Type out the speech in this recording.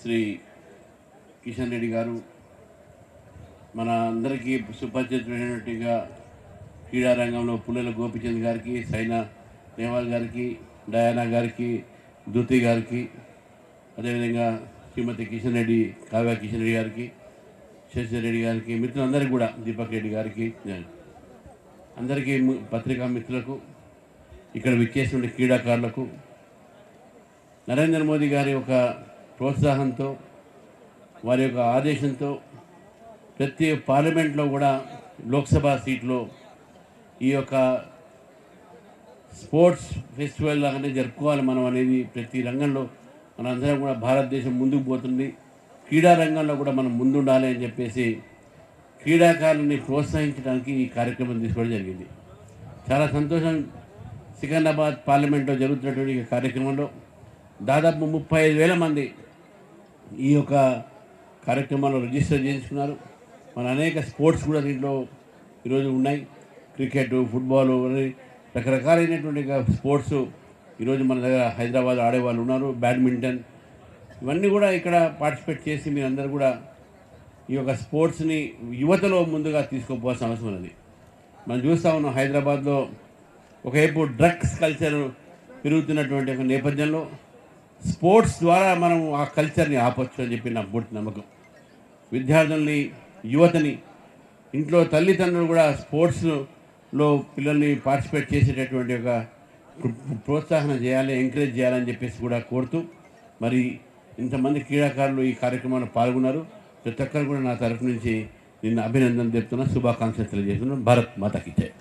శ్రీ కిషన్ రెడ్డి గారు, మన అందరికీ సుపరిచితులైనట్టుగా క్రీడారంగంలో పుల్లెల గోపిచంద్ గారికి, సైనా నేవాల్ గారికి, డయానా గారికి, ధృతి గారికి, అదేవిధంగా శ్రీమతి కిషన్ రెడ్డి, కావ్య కిషన్ రెడ్డి గారికి, శశిధర్ రెడ్డి గారికి, మిత్రులందరికీ కూడా, దీపక్ రెడ్డి గారికి, అందరికీ, పత్రికా మిత్రులకు, ఇక్కడ విచ్చేసిన క్రీడాకారులకు, నరేంద్ర మోదీ గారి యొక్క ప్రోత్సాహంతో, వారి యొక్క ఆదేశంతో ప్రతి పార్లమెంట్లో కూడా లోక్సభ సీట్లో ఈ యొక్క స్పోర్ట్స్ ఫెస్టివల్ లాగానే జరుపుకోవాలి మనం అనేది ప్రతి రంగంలో మనందరం కూడా భారతదేశం ముందుకు పోతుంది. క్రీడా రంగంలో కూడా మనం ముందుండాలి అని చెప్పేసి క్రీడాకారులని ప్రోత్సహించడానికి ఈ కార్యక్రమం తీసుకోవడం జరిగింది. చాలా సంతోషం. సికింద్రాబాద్ పార్లమెంట్లో జరుగుతున్నటువంటి ఈ కార్యక్రమంలో దాదాపు 35,000 మంది ఈ యొక్క కార్యక్రమాల్లో రిజిస్టర్ చేయించుకున్నారు. మన అనేక స్పోర్ట్స్ కూడా దీంట్లో ఈరోజు ఉన్నాయి. క్రికెట్, ఫుట్బాల్, రకరకాలైనటువంటి స్పోర్ట్స్ ఈరోజు మన దగ్గర హైదరాబాద్ ఆడేవాళ్ళు ఉన్నారు. బ్యాడ్మింటన్, ఇవన్నీ కూడా ఇక్కడ పార్టిసిపేట్ చేసి మీరందరూ కూడా ఈ యొక్క స్పోర్ట్స్ని యువతలో ముందుగా తీసుకోపోవాల్సిన అవసరం ఉన్నది. మనం చూస్తూ ఉన్నాం హైదరాబాద్లో ఒకవైపు డ్రగ్స్ కల్చర్ పెరుగుతున్నటువంటి ఒక నేపథ్యంలో స్పోర్ట్స్ ద్వారా మనం ఆ కల్చర్ని ఆపొచ్చు అని చెప్పి నా పూర్తి నమ్మకం. విద్యార్థుల్ని, యువతని, ఇంట్లో తల్లిదండ్రులు కూడా స్పోర్ట్స్లో పిల్లల్ని పార్టిసిపేట్ చేసేటటువంటి ఒక ప్రోత్సాహన చేయాలి, ఎంకరేజ్ చేయాలని చెప్పేసి కూడా కోరుతూ, మరి ఇంతమంది క్రీడాకారులు ఈ కార్యక్రమంలో పాల్గొన్నారు. ప్రతి ఒక్కరు కూడా నా తరఫు నుంచి నిన్న అభినందన చెప్తున్నా, శుభాకాంక్షలు తెలియజేస్తున్నాను. భారత్ మాతాకి జై.